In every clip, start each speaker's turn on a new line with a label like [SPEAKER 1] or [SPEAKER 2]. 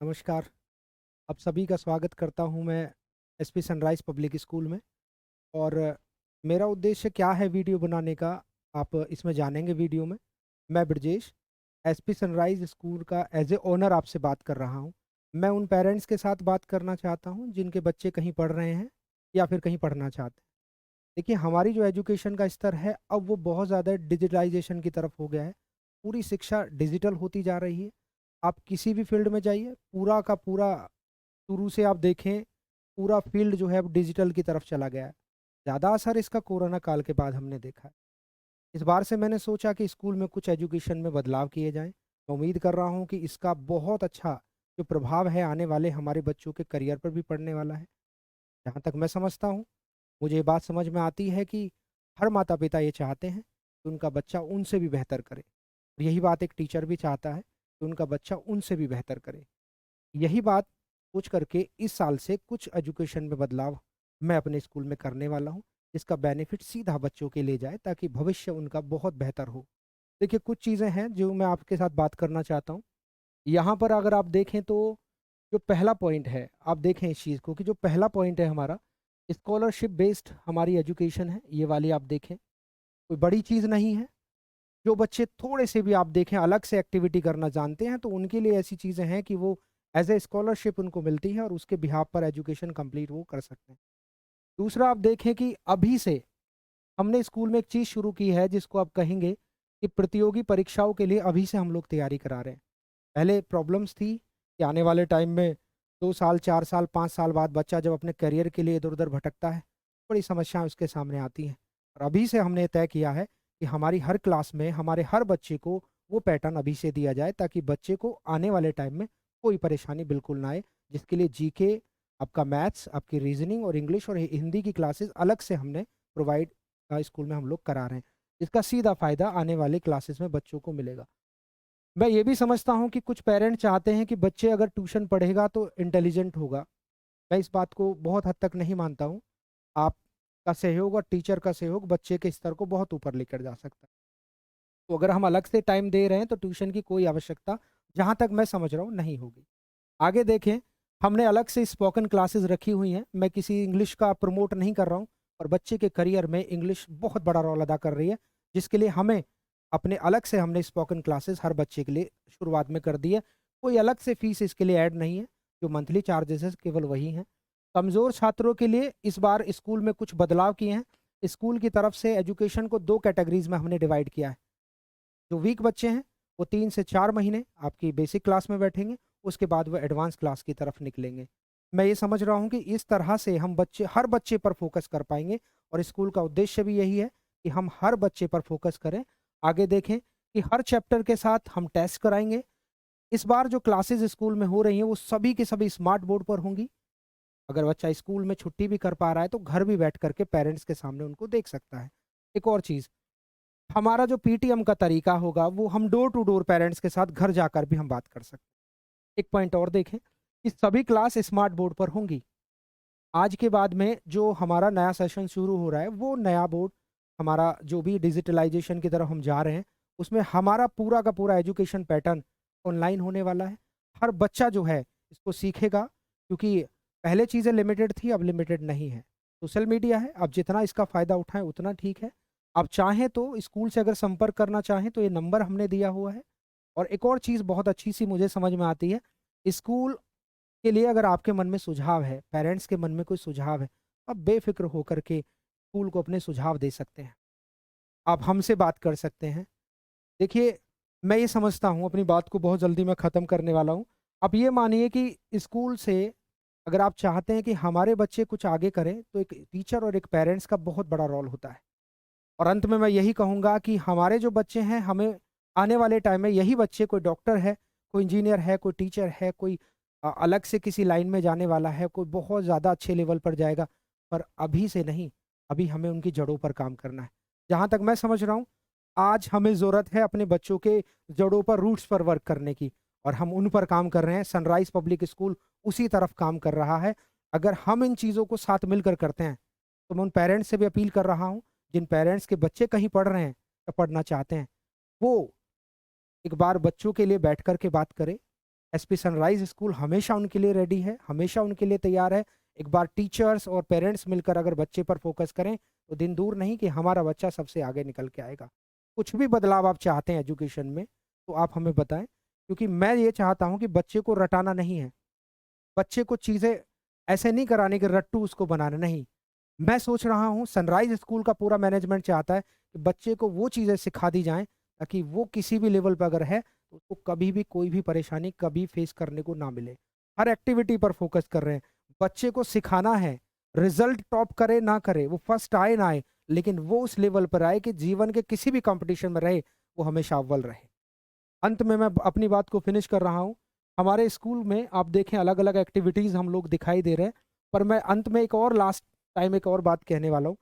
[SPEAKER 1] नमस्कार। आप सभी का स्वागत करता हूं मैं एसपी सनराइज़ पब्लिक स्कूल में। और मेरा उद्देश्य क्या है वीडियो बनाने का, आप इसमें जानेंगे वीडियो में। मैं ब्रजेश, एसपी सनराइज़ स्कूल का एज ए ओनर आपसे बात कर रहा हूं। मैं उन पेरेंट्स के साथ बात करना चाहता हूं जिनके बच्चे कहीं पढ़ रहे हैं या फिर कहीं पढ़ना चाहते हैं। देखिए, हमारी जो एजुकेशन का स्तर है अब वो बहुत ज़्यादा डिजिटलाइजेशन की तरफ हो गया है। पूरी शिक्षा डिजिटल होती जा रही है। आप किसी भी फील्ड में जाइए, पूरा का पूरा शुरू से आप देखें, पूरा फील्ड जो है अब डिजिटल की तरफ चला गया है। ज़्यादा असर इसका कोरोना काल के बाद हमने देखा है। इस बार से मैंने सोचा कि स्कूल में कुछ एजुकेशन में बदलाव किए जाएँ। मैं उम्मीद कर रहा हूँ कि इसका बहुत अच्छा जो प्रभाव है आने वाले हमारे बच्चों के करियर पर भी पड़ने वाला है। जहाँ तक मैं समझता हूँ, मुझे ये बात समझ में आती है कि हर माता-पिता ये चाहते हैं कि उनका बच्चा उनसे भी बेहतर करे। और यही बात एक टीचर भी चाहता है कि उनका बच्चा उनसे भी बेहतर करे। यही बात सोच करके इस साल से कुछ एजुकेशन में बदलाव मैं अपने स्कूल में करने वाला हूँ, जिसका बेनिफिट सीधा बच्चों के लिए जाए ताकि भविष्य उनका बहुत बेहतर हो। देखिए, कुछ चीज़ें हैं जो मैं आपके साथ बात करना चाहता हूँ। यहाँ पर अगर आप देखें तो जो पहला पॉइंट है, आप देखें इस चीज़ को कि जो पहला पॉइंट है हमारा, स्कॉलरशिप बेस्ड हमारी एजुकेशन है, ये वाली आप देखें। कोई बड़ी चीज़ नहीं है। जो बच्चे थोड़े से भी आप देखें अलग से एक्टिविटी करना जानते हैं, तो उनके लिए ऐसी चीज़ें हैं कि वो एज़ ए स्कॉलरशिप उनको मिलती है और उसके बिहाफ़ पर एजुकेशन कंप्लीट वो कर सकते हैं। दूसरा, आप देखें कि अभी से हमने स्कूल में एक चीज़ शुरू की है जिसको आप कहेंगे कि प्रतियोगी परीक्षाओं के लिए अभी से हम लोग तैयारी करा रहे हैं। पहले प्रॉब्लम्स थी कि आने वाले टाइम में 2 साल, 4 साल, 5 साल बाद बच्चा जब अपने करियर के लिए इधर-उधर भटकता है, बड़ी समस्याएँ उसके सामने आती हैं। और अभी से हमने तय किया है कि हमारी हर क्लास में हमारे हर बच्चे को वो पैटर्न अभी से दिया जाए ताकि बच्चे को आने वाले टाइम में कोई परेशानी बिल्कुल ना आए। जिसके लिए जीके, आपका मैथ्स, आपकी रीज़निंग और इंग्लिश और हिंदी की क्लासेस अलग से हमने प्रोवाइड स्कूल में हम लोग करा रहे हैं। इसका सीधा फ़ायदा आने वाली क्लासेस में बच्चों को मिलेगा। मैं ये भी समझता हूँ कि कुछ पेरेंट्स चाहते हैं कि बच्चे अगर ट्यूशन पढ़ेगा तो इंटेलिजेंट होगा। मैं इस बात को बहुत हद तक नहीं मानता हूँ। आपका सहयोग और टीचर का सहयोग बच्चे के स्तर को बहुत ऊपर लेकर जा सकता है। तो अगर हम अलग से टाइम दे रहे हैं तो ट्यूशन की कोई आवश्यकता, जहाँ तक मैं समझ रहा हूँ, नहीं होगी। आगे देखें, हमने अलग से स्पोकन क्लासेस रखी हुई हैं। मैं किसी इंग्लिश का प्रमोट नहीं कर रहा हूँ, और बच्चे के करियर में इंग्लिश बहुत बड़ा रोल अदा कर रही है, जिसके लिए हमें अपने अलग से हमने स्पोकन क्लासेस हर बच्चे के लिए शुरुआत में कर दी है। कोई अलग से फीस इसके लिए ऐड नहीं है, जो मंथली चार्जेस है केवल वही हैं। कमज़ोर छात्रों के लिए इस बार स्कूल में कुछ बदलाव किए हैं। स्कूल की तरफ से एजुकेशन को 2 कैटेगरीज़ में हमने डिवाइड किया है। जो वीक बच्चे हैं, वो 3 से 4 महीने आपकी बेसिक क्लास में बैठेंगे, उसके बाद वो एडवांस क्लास की तरफ निकलेंगे। मैं ये समझ रहा हूँ कि इस तरह से हम बच्चे हर बच्चे पर फ़ोकस कर पाएँगे, और स्कूल का उद्देश्य भी यही है कि हम हर बच्चे पर फ़ोकस करें। आगे देखें कि हर चैप्टर के साथ हम टेस्ट कराएँगे। इस बार जो क्लासेस स्कूल में हो रही हैं, वो सभी के सभी स्मार्ट बोर्ड पर होंगी। अगर बच्चा स्कूल में छुट्टी भी कर पा रहा है, तो घर भी बैठ कर के पेरेंट्स के सामने उनको देख सकता है। एक और चीज़, हमारा जो पीटीएम का तरीका होगा, वो हम डोर टू डोर पेरेंट्स के साथ घर जाकर भी हम बात कर सकते हैं। एक पॉइंट और देखें कि सभी क्लास स्मार्ट बोर्ड पर होंगी। आज के बाद में जो हमारा नया सेशन शुरू हो रहा है, वो नया बोर्ड, हमारा जो भी डिजिटलाइजेशन की तरफ हम जा रहे हैं, उसमें हमारा पूरा का पूरा एजुकेशन पैटर्न ऑनलाइन होने वाला है। हर बच्चा जो है इसको सीखेगा, क्योंकि पहले चीज़ें लिमिटेड थी, अब लिमिटेड नहीं है। सोशल मीडिया है, आप जितना इसका फ़ायदा उठाएँ उतना ठीक है। आप चाहें तो स्कूल से अगर संपर्क करना चाहें तो ये नंबर हमने दिया हुआ है। और एक और चीज़ बहुत अच्छी-सी मुझे समझ में आती है, स्कूल के लिए अगर आपके मन में सुझाव है, पेरेंट्स के मन में कोई सुझाव है, आप बेफ़िक्र होकर के स्कूल को अपने सुझाव दे सकते हैं। आप हमसे बात कर सकते हैं। देखिए, मैं ये समझता हूँ, अपनी बात को बहुत जल्दी मैं ख़त्म करने वाला हूँ। आप ये मानिए कि स्कूल से अगर आप चाहते हैं कि हमारे बच्चे कुछ आगे करें, तो एक टीचर और एक पेरेंट्स का बहुत बड़ा रोल होता है। और अंत में मैं यही कहूँगा कि हमारे जो बच्चे हैं, हमें आने वाले टाइम में यही बच्चे, कोई डॉक्टर है, कोई इंजीनियर है, कोई टीचर है, कोई अलग से किसी लाइन में जाने वाला है, कोई बहुत ज़्यादा अच्छे लेवल पर जाएगा। पर अभी से नहीं, अभी हमें उनकी जड़ों पर काम करना है। जहाँ तक मैं समझ रहा हूँ, आज हमें ज़रूरत है अपने बच्चों के जड़ों पर, रूट्स पर वर्क करने की, और हम उन पर काम कर रहे हैं। सनराइज़ पब्लिक स्कूल उसी तरफ काम कर रहा है। अगर हम इन चीज़ों को साथ मिलकर करते हैं, तो मैं उन पेरेंट्स से भी अपील कर रहा हूँ, जिन पेरेंट्स के बच्चे कहीं पढ़ रहे हैं या पढ़ना चाहते हैं, वो एक बार बच्चों के लिए बैठ कर के बात करें। एसपी सनराइज स्कूल हमेशा उनके लिए रेडी है, हमेशा उनके लिए तैयार है। एक बार टीचर्स और पेरेंट्स मिलकर अगर बच्चे पर फोकस करें तो दिन दूर नहीं कि हमारा बच्चा सबसे आगे निकल के आएगा। कुछ भी बदलाव आप चाहते हैं एजुकेशन में तो आप हमें बताएं, क्योंकि मैं ये चाहता हूं कि बच्चे को रटाना नहीं है, बच्चे को चीज़ें ऐसे नहीं कराने कि रट्टू उसको बनाना नहीं। मैं सोच रहा हूँ सनराइज स्कूल का पूरा मैनेजमेंट चाहता है कि बच्चे को वो चीज़ें सिखा दी जाएँ ताकि वो किसी भी लेवल पर अगर है तो उसको कभी भी कोई भी परेशानी कभी फेस करने को ना मिले। हर एक्टिविटी पर फोकस कर रहे हैं, बच्चे को सिखाना है, रिजल्ट टॉप करे ना करे, वो फर्स्ट आए ना आए, लेकिन वो उस लेवल पर आए कि जीवन के किसी भी कंपटीशन में रहे वो हमेशा अव्वल रहे। अंत में मैं अपनी बात को फिनिश कर रहा हूँ। हमारे स्कूल में आप देखें अलग अलग एक्टिविटीज़ हम लोग दिखाई दे रहे हैं, पर मैं अंत में एक और लास्ट टाइम एक और बात कहने वाला हूँ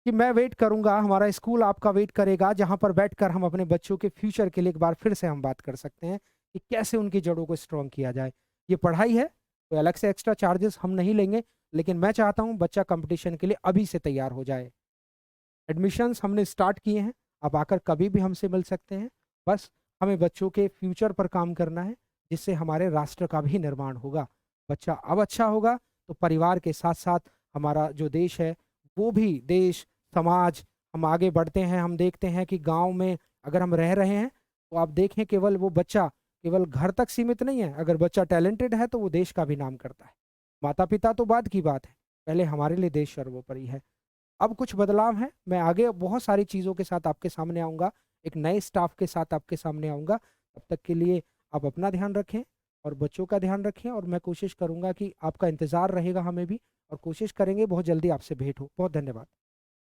[SPEAKER 1] कि मैं वेट करूँगा, हमारा स्कूल आपका वेट करेगा, जहाँ पर बैठकर हम अपने बच्चों के फ्यूचर के लिए एक बार फिर से हम बात कर सकते हैं कि कैसे उनकी जड़ों को स्ट्रॉन्ग किया जाए। ये पढ़ाई है, कोई अलग से एक्स्ट्रा चार्जेस हम नहीं लेंगे, लेकिन मैं चाहता हूँ बच्चा कंपटीशन के लिए अभी से तैयार हो जाए। एडमिशन्स हमने स्टार्ट किए हैं, आप आकर कभी भी हमसे मिल सकते हैं। बस हमें बच्चों के फ्यूचर पर काम करना है, जिससे हमारे राष्ट्र का भी निर्माण होगा। बच्चा अब अच्छा होगा तो परिवार के साथ साथ हमारा जो देश है वो भी देश समाज हम आगे बढ़ते हैं। हम देखते हैं कि गांव में अगर हम रह रहे हैं तो आप देखें केवल वो बच्चा केवल घर तक सीमित नहीं है, अगर बच्चा टैलेंटेड है तो वो देश का भी नाम करता है। माता पिता तो बाद की बात है, पहले हमारे लिए देश सर्वोपरि है। अब कुछ बदलाव हैं, मैं आगे बहुत सारी चीज़ों के साथ आपके सामने आऊँगा, एक नए स्टाफ के साथ आपके सामने आऊँगा। तब तक के लिए आप अपना ध्यान रखें और बच्चों का ध्यान रखें, और मैं कोशिश करूँगा कि आपका इंतज़ार रहेगा हमें भी, और कोशिश करेंगे बहुत जल्दी आपसे भेंट हो। बहुत धन्यवाद।